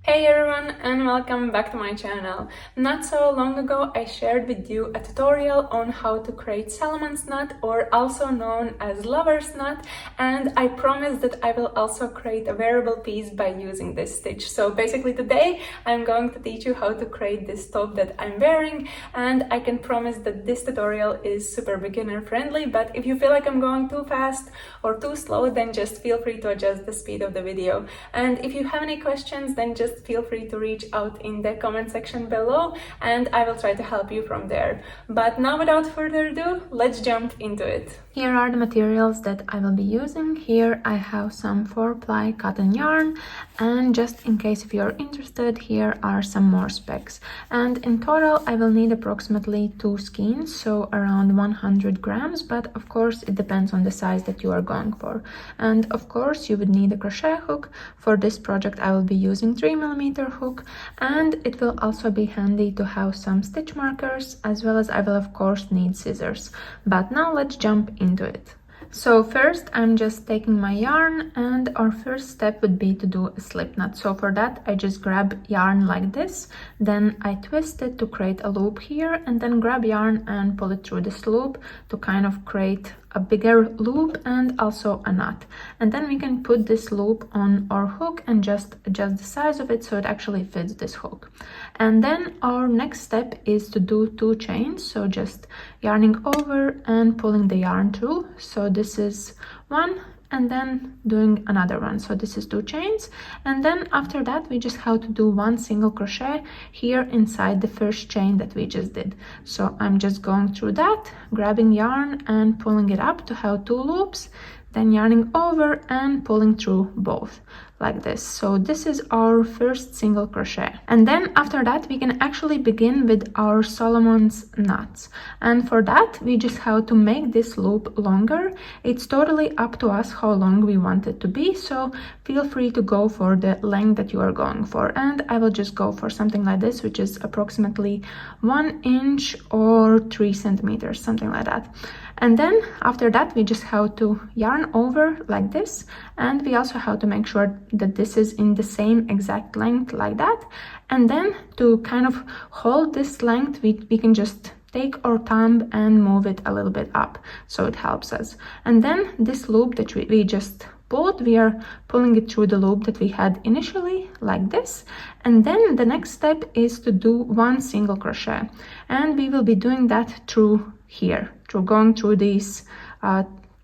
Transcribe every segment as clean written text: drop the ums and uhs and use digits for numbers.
Hey everyone, and welcome back to my channel. Not so long ago I shared with you a tutorial on how to create Solomon's knot, or also known as lover's knot, and I promised that I will also create a wearable piece by using this stitch. So basically today I'm going to teach you how to create this top that I'm wearing, and I can promise that this tutorial is super beginner friendly, but if you feel like I'm going too fast or too slow, then just feel free to adjust the speed of the video. And if you have any questions, then just feel free to reach out in the comment section below and I will try to help you from there. But now, without further ado, let's jump into it. Here are the materials that I will be using. Here I have some 4-ply cotton yarn, and just in case if you're interested, here are some more specs. And in total I will need approximately 2 skeins, so around 100 grams, but of course it depends on the size that you are going for. And of course you would need a crochet hook. For this project I will be using 3mm hook, and it will also be handy to have some stitch markers, as well as I will of course need scissors. But now let's jump into it. So first I'm just taking my yarn, and our first step would be to do a slip knot. So for that I just grab yarn like this, then I twist it to create a loop here, and then grab yarn and pull it through this loop to kind of create a bigger loop and also a knot. And then we can put this loop on our hook and just adjust the size of it so it actually fits this hook. And then our next step is to do 2 chains, so just yarning over and pulling the yarn through. So this is one, and then doing another one, so this is 2 chains. And then after that we just have to do 1 single crochet here inside the first chain that we just did. So I'm just going through that, grabbing yarn and pulling it up to have 2 loops, then yarning over and pulling through both like this. So this is our first single crochet, and then after that we can actually begin with our Solomon's knots. And for that we just have to make this loop longer. It's totally up to us how long we want it to be, so feel free to go for the length that you are going for. And I will just go for something like this, which is approximately 1 inch or 3 centimeters, something like that. And then after that we just have to yarn over like this, and we also have to make sure that this is in the same exact length like that. And then to kind of hold this length, we can just take our thumb and move it a little bit up so it helps us. And then this loop that we just pulled, we are pulling it through the loop that we had initially like this. And then the next step is to do 1 single crochet, and we will be doing that through here, through going through these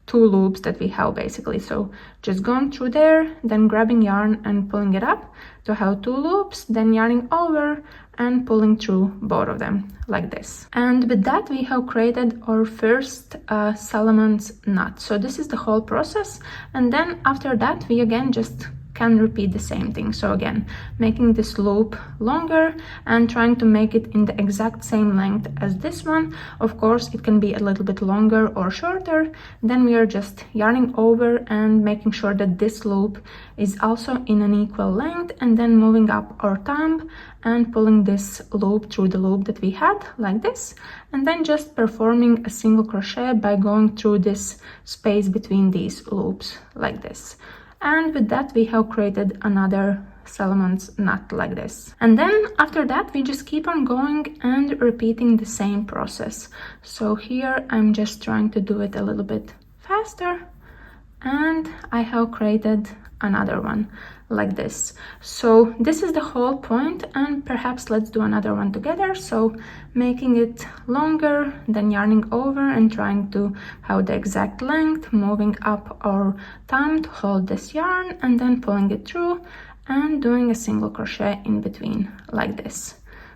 2 loops that we have basically. So just going through there, then grabbing yarn and pulling it up to have 2 loops, then yarning over and pulling through both of them like this. And with that we have created our first Solomon's knot. So this is the whole process, and then after that we again just can repeat the same thing. So again, making this loop longer and trying to make it in the exact same length as this one. Of course it can be a little bit longer or shorter. Then we are just yarning over and making sure that this loop is also in an equal length, and then moving up our thumb and pulling this loop through the loop that we had like this, and then just performing a single crochet by going through this space between these loops like this. And with that we have created another Solomon's knot like this. And then after that we just keep on going and repeating the same process. So here I'm just trying to do it a little bit faster, and I have created another one like this. So this is the whole point, and perhaps let's do another one together. So making it longer, then yarning over and trying to have the exact length, moving up our thumb to hold this yarn and then pulling it through and doing a single crochet in between like this.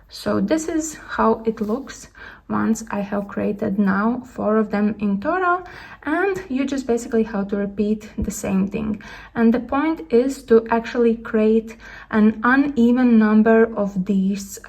So this is how it looks once I have created now 4 of them in total, and you just basically have to repeat the same thing. And the point is to actually create an uneven number of these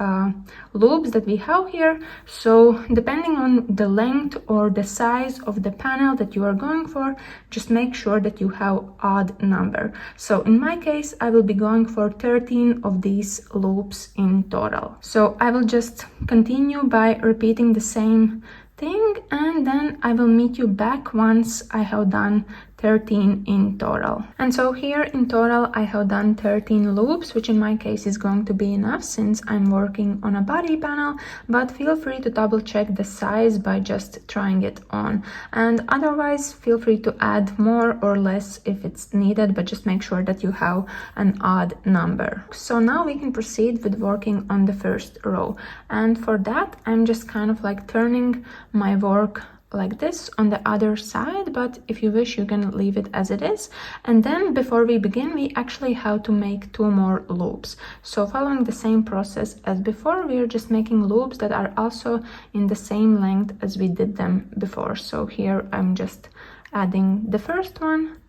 loops that we have here. So depending on the length or the size of the panel that you are going for, just make sure that you have odd number. So in my case I will be going for 13 of these loops in total. So I will just continue by repeating the same thing, and then I will meet you back once I have done 13 in total. And so here in total I have done 13 loops, which in my case is going to be enough since I'm working on a body panel, but feel free to double check the size by just trying it on, and otherwise feel free to add more or less if it's needed, but just make sure that you have an odd number. So now we can proceed with working on the first row, and for that I'm just kind of like turning my work like this on the other side, but if you wish you can leave it as it is. And then before we begin, we actually have to make 2 more loops. So following the same process as before, we are just making loops that are also in the same length as we did them before. So here I'm just adding the first one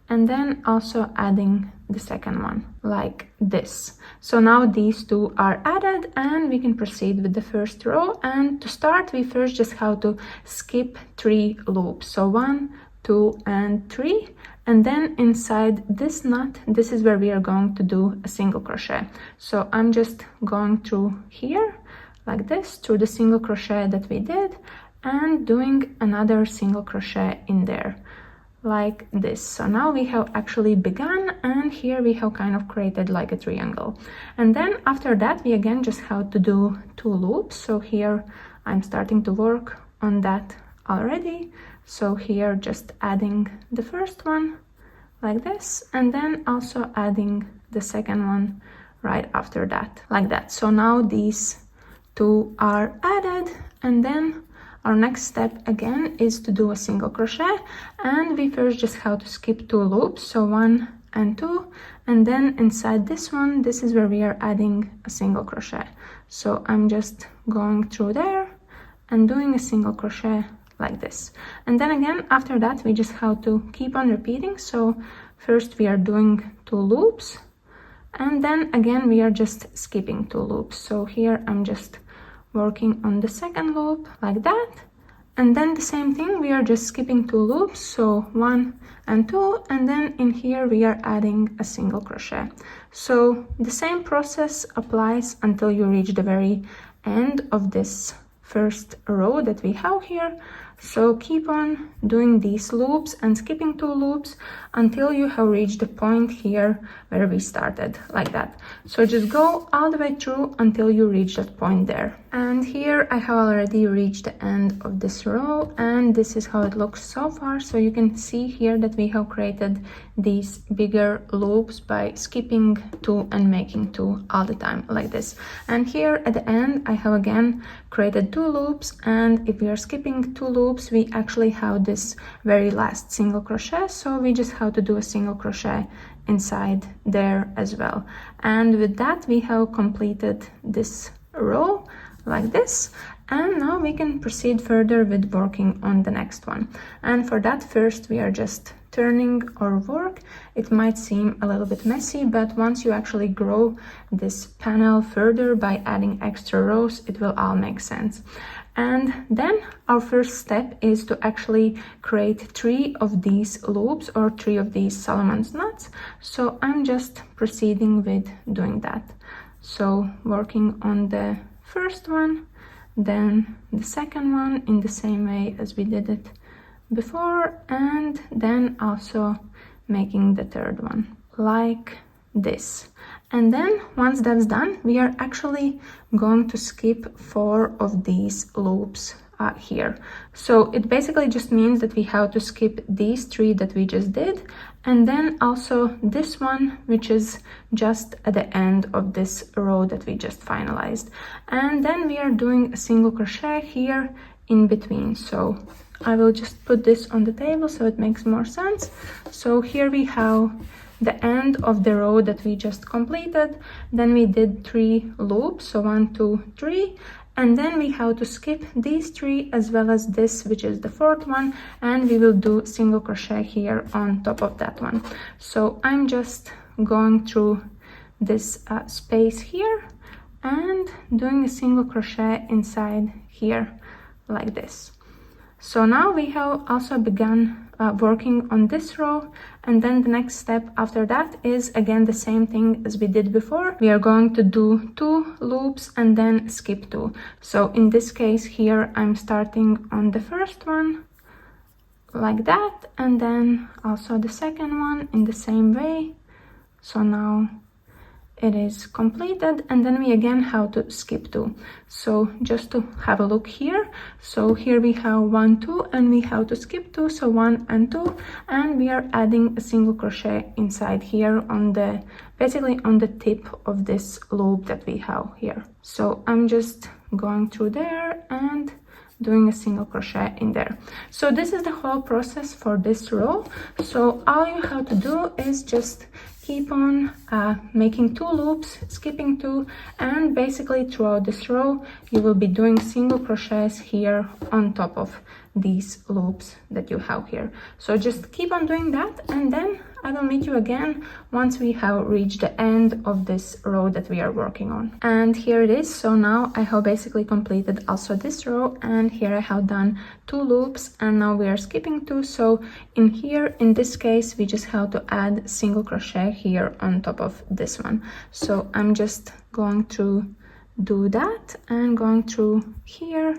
and then also adding the second one like this. So now these 2 are added and we can proceed with the first row. And to start, we first just have to skip 3 loops. So 1, 2 and 3, and then inside this knot, this is where we are going to do a single crochet. So I'm just going through here like this, through the single crochet that we did, and doing another single crochet in there like this. So now we have actually begun, and here we have kind of created like a triangle. And then after that we again just have to do 2 loops. So here I'm starting to work on that already. So here just adding the first one like this, and then also adding the second one right after that like that. So now these 2 are added, and then our next step again is to do a single crochet, and we first just have to skip 2 loops, so 1 and 2, and then inside this one, this is where we are adding a single crochet. So I'm just going through there and doing a single crochet like this. And then again after that we just have to keep on repeating. So first we are doing 2 loops, and then again we are just skipping 2 loops. So here I'm just working on the second loop like that, and then the same thing, we are just skipping 2 loops, so 1 and 2, and then in here we are adding a single crochet. So the same process applies until you reach the very end of this first row that we have here. So keep on doing these loops and skipping 2 loops until you have reached the point here where we started, like that. So just go all the way through until you reach that point there. And here I have already reached the end of this row, and this is how it looks so far. So you can see here that we have created these bigger loops by skipping 2 and making 2 all the time like this. And here at the end I have again created 2 loops, and if we are skipping 2 loops we actually have this very last single crochet, so we just have to do a single crochet inside there as well. And with that we have completed this row like this, and now we can proceed further with working on the next one. And for that, first we are just turning our work. It might seem a little bit messy, but once you actually grow this panel further by adding extra rows, it will all make sense. And then our first step is to actually create 3 of these loops, or 3 of these Solomon's knots. So I'm just proceeding with doing that. So working on the first one, then the second one in the same way as we did it before, and then also making the third one like this. And then once that's done, we are actually going to skip 4 of these loops here. So it basically just means that we have to skip these 3 that we just did, and then also this one, which is just at the end of this row that we just finalized. And then we are doing a single crochet here in between. So I will just put this on the table so it makes more sense. So here we have the end of the row that we just completed. Then we did 3 loops, so 1, 2, 3, and then we have to skip these 3 as well as this, which is the 4th one, and we will do single crochet here on top of that one. So I'm just going through this space here and doing a single crochet inside here like this. So now we have also begun working on this row, and then the next step after that is again the same thing as we did before. We are going to do 2 loops and then skip 2. So in this case here I'm starting on the first one like that, and then also the second one in the same way. So now it is completed, and then we again have to skip 2. So just to have a look here, so here we have 1, 2, and we have to skip 2, so 1 and 2, and we are adding a single crochet inside here on the, basically on the tip of this loop that we have here. So I'm just going through there and doing a single crochet in there. So this is the whole process for this row. So all you have to do is just keep on making 2 loops, skipping 2, and basically throughout this row you will be doing single crochets here on top of these loops that you have here. So just keep on doing that, and then I will meet you again once we have reached the end of this row that we are working on. And here it is. So now I have basically completed also this row, and here I have done 2 loops, and now we are skipping 2. So in here, in this case, we just have to add single crochet here on top of this one. So I'm just going to do that and going through here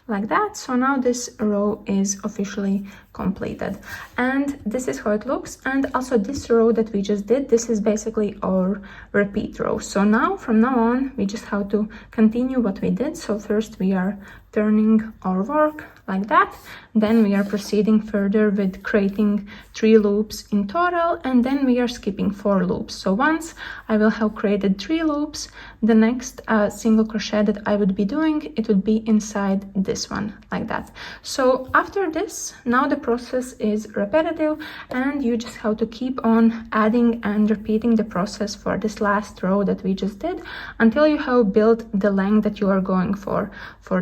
like that. So now this row is officially completed, and this is how it looks. And also this row that we just did, this is basically our repeat row. So now from now on we just have to continue what we did. So first we are turning our work like that, then we are proceeding further with creating 3 loops in total, and then we are skipping 4 loops. So once I will have created 3 loops, the next single crochet that I would be doing, it would be inside this one like that. So after this, now the process is repetitive, and you just have to keep on adding and repeating the process for this last row that we just did until you have built the length that you are going for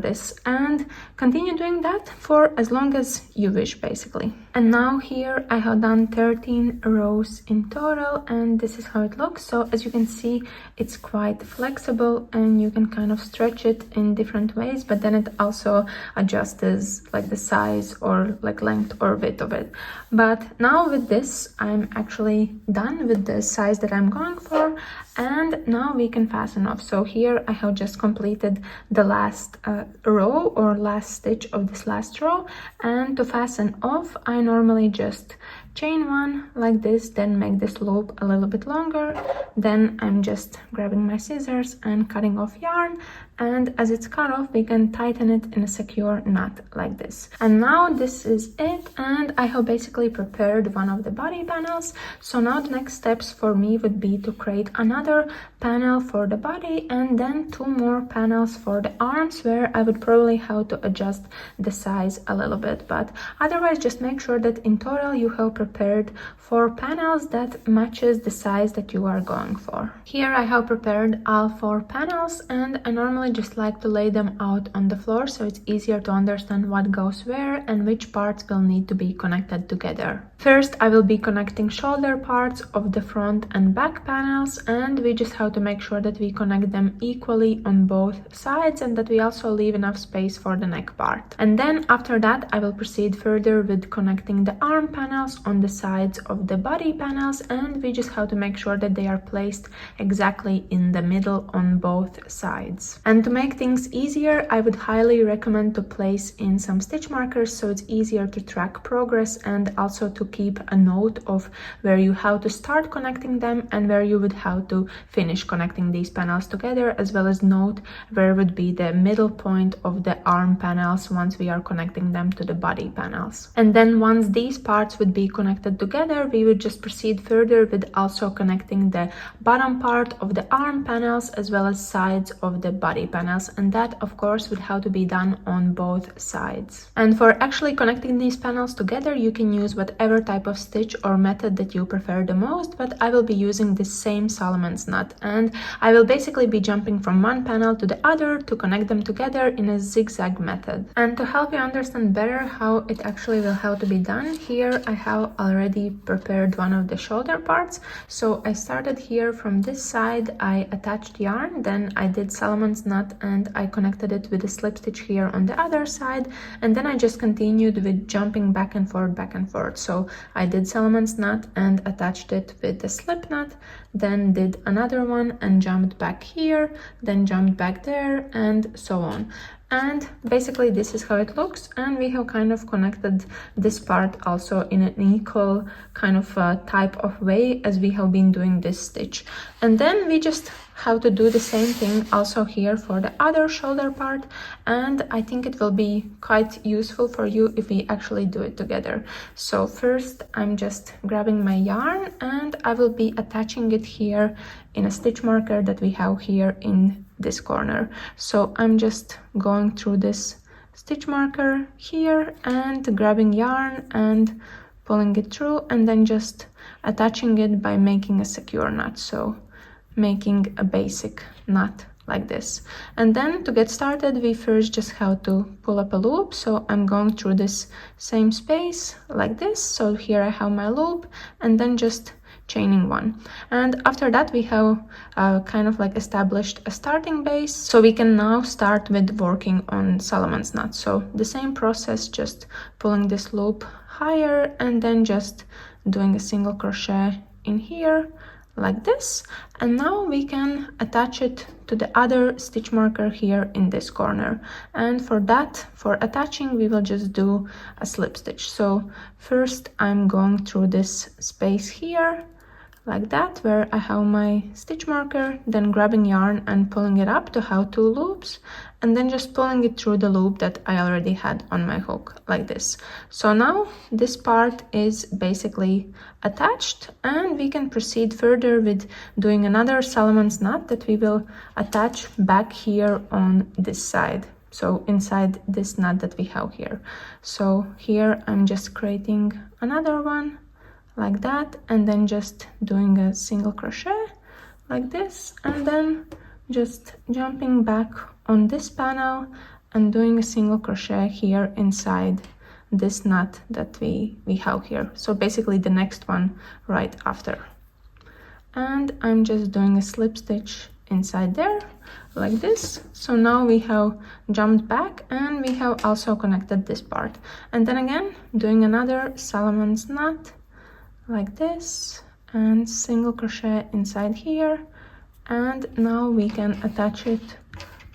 this, and continue doing that for as long as you wish basically. And now here I have done 13 rows in total, and this is how it looks. So as you can see, it's quite flexible and you can kind of stretch it in different ways, but then it also adjusts like the size or like length or width of it. But now with this, I'm actually done with the size that I'm going for, and now we can fasten off. So here I have just completed the last row or last stitch of this last row, and to fasten off I normally just chain 1 like this, then make this loop a little bit longer, then I'm just grabbing my scissors and cutting off yarn, and as it's cut off we can tighten it in a secure knot like this. And now this is it, and I have basically prepared one of the body panels. So now the next steps for me would be to create another panel for the body, and then 2 more panels for the arms, where I would probably have to adjust the size a little bit, but otherwise just make sure that in total you have prepared 4 panels that matches the size that you are going for. Here I have prepared all 4 panels, and I normally just like to lay them out on the floor so it's easier to understand what goes where and which parts will need to be connected together. First I will be connecting shoulder parts of the front and back panels, and we just have to make sure that we connect them equally on both sides and that we also leave enough space for the neck part. And then after that I will proceed further with connecting the arm panels on the sides of the body panels, and we just have to make sure that they are placed exactly in the middle on both sides. And to make things easier, I would highly recommend to place in some stitch markers so it's easier to track progress, and also to keep a note of where you have to start connecting them and where you would have to finish connecting these panels together, as well as note where would be the middle point of the arm panels once we are connecting them to the body panels. And then once these parts would be connected together, we would just proceed further with also connecting the bottom part of the arm panels as well as sides of the body panels, and that of course would have to be done on both sides. And for actually connecting these panels together, you can use whatever type of stitch or method that you prefer the most, but I will be using this same Solomon's knot, and I will basically be jumping from one panel to the other to connect them together in a zigzag method. And to help you understand better how it actually will have to be done, here I have already prepared one of the shoulder parts. So I started here from this side, I attached yarn, then I did Solomon's knot and I connected it with a slip stitch here on the other side, and then I just continued with jumping back and forth. So I did Solomon's knot and attached it with the slip knot, then did another one and jumped back here, then jumped back there, and so on. And basically this is how it looks, and we have kind of connected this part also in an equal kind of type of way as we have been doing this stitch. And then we just have to do the same thing also here for the other shoulder part, and I think it will be quite useful for you if we actually do it together. So first I'm just grabbing my yarn and I will be attaching it here in a stitch marker that we have here in this corner. So I'm just going through this stitch marker here and grabbing yarn and pulling it through, and then just attaching it by making a secure knot, so making a basic knot like this. And then to get started we first just have to pull up a loop, so I'm going through this same space like this. So here I have my loop and then just chaining one, and after that we have kind of like established a starting base, so we can now start with working on Solomon's knot. So the same process, just pulling this loop higher and then just doing a single crochet in here like this, and now we can attach it to the other stitch marker here in this corner. And for that, for attaching, we will just do a slip stitch. So first I'm going through this space here like that where I have my stitch marker, then grabbing yarn and pulling it up to have 2 loops, and then just pulling it through the loop that I already had on my hook like this. So now this part is basically attached, and we can proceed further with doing another Solomon's knot that we will attach back here on this side, so inside this knot that we have here. So here I'm just creating another one like that, and then just doing a single crochet like this, and then just jumping back on this panel and doing a single crochet here inside this knot that we have here, so basically the next one right after. And I'm just doing a slip stitch inside there like this. So now we have jumped back and we have also connected this part, and then again doing another Solomon's knot like this and single crochet inside here, and now we can attach it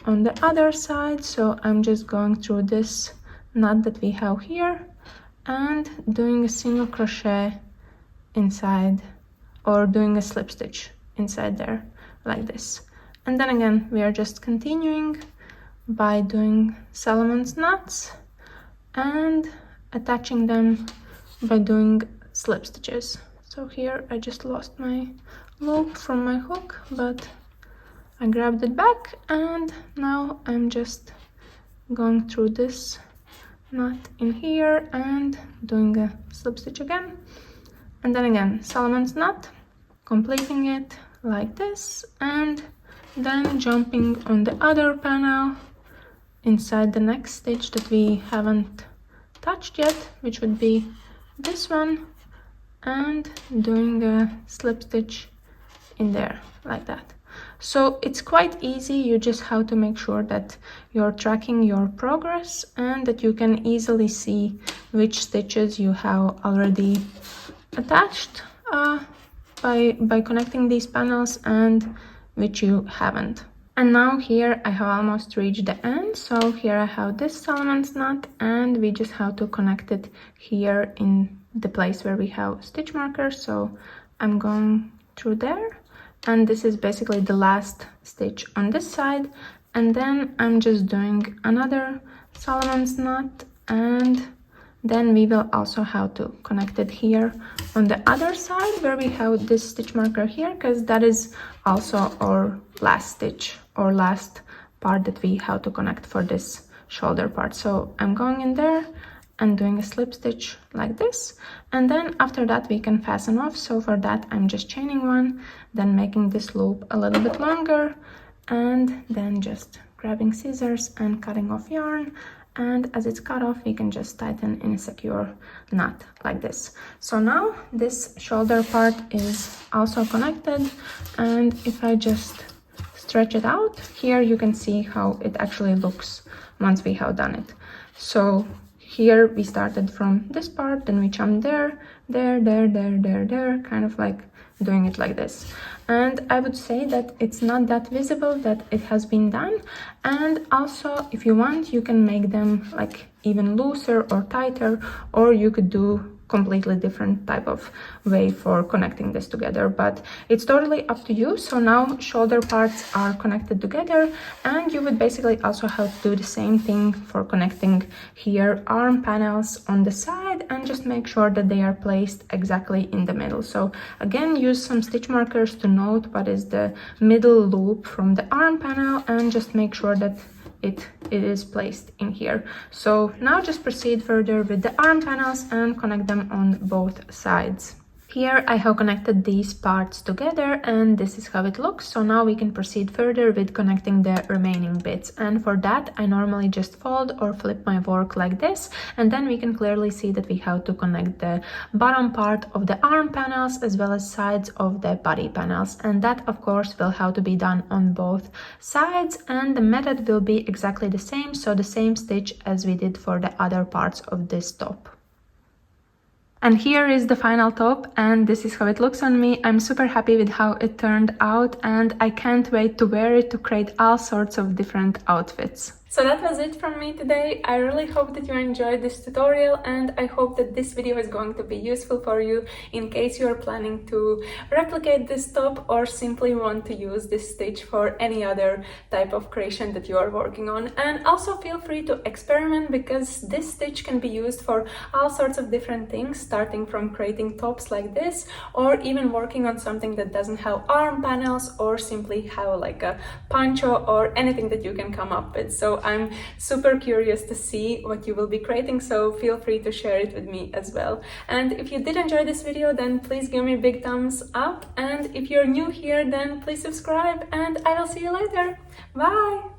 on the other side. So I'm just going through this knot that we have here and doing a single crochet inside, or doing a slip stitch inside there like this, and then again we are just continuing by doing Solomon's knots and attaching them by doing slip stitches. So here I just lost my loop from my hook, but I grabbed it back, and now I'm just going through this knot in here and doing a slip stitch again, and then again Solomon's knot, completing it like this, and then jumping on the other panel inside the next stitch that we haven't touched yet, which would be this one, and doing a slip stitch in there like that. So it's quite easy, you just have to make sure that you're tracking your progress and that you can easily see which stitches you have already attached by connecting these panels and which you haven't. And now here I have almost reached the end, so here I have this Solomon's knot, and we just have to connect it here in the place where we have stitch markers. So I'm going through there, and this is basically the last stitch on this side, and then I'm just doing another Solomon's knot, and then we will also have to connect it here on the other side where we have this stitch marker here, because that is also our last stitch or last part that we have to connect for this shoulder part. So I'm going in there and doing a slip stitch like this, and then after that we can fasten off. So for that I'm just chaining one, then making this loop a little bit longer, and then just grabbing scissors and cutting off yarn, and as it's cut off we can just tighten in a secure knot like this. So now this shoulder part is also connected, and if I just stretch it out, here you can see how it actually looks once we have done it. So here we started from this part, then we jumped there, kind of like doing it like this. And I would say that it's not that visible that it has been done. And also, if you want, you can make them like even looser or tighter, or you could do completely different type of way for connecting this together, but it's totally up to you. So now shoulder parts are connected together, and you would basically also have to do the same thing for connecting here arm panels on the side, and just make sure that they are placed exactly in the middle. So again, use some stitch markers to note what is the middle loop from the arm panel, and just make sure that it is placed in here. So now just proceed further with the arm panels and connect them on both sides. Here I have connected these parts together, and this is how it looks. So now we can proceed further with connecting the remaining bits, and for that I normally just fold or flip my work like this, and then we can clearly see that we have to connect the bottom part of the arm panels as well as sides of the body panels, and that of course will have to be done on both sides, and the method will be exactly the same, so the same stitch as we did for the other parts of this top. And here is the final top, and this is how it looks on me. I'm super happy with how it turned out, and I can't wait to wear it to create all sorts of different outfits. So that was it from me today. I really hope that you enjoyed this tutorial, and I hope that this video is going to be useful for you in case you are planning to replicate this top or simply want to use this stitch for any other type of creation that you are working on. And also feel free to experiment, because this stitch can be used for all sorts of different things, starting from creating tops like this, or even working on something that doesn't have arm panels, or simply have like a poncho or anything that you can come up with. So I'm super curious to see what you will be creating, so feel free to share it with me as well. And if you did enjoy this video, then please give me a big thumbs up, and if you're new here, then please subscribe, and I will see you later. Bye!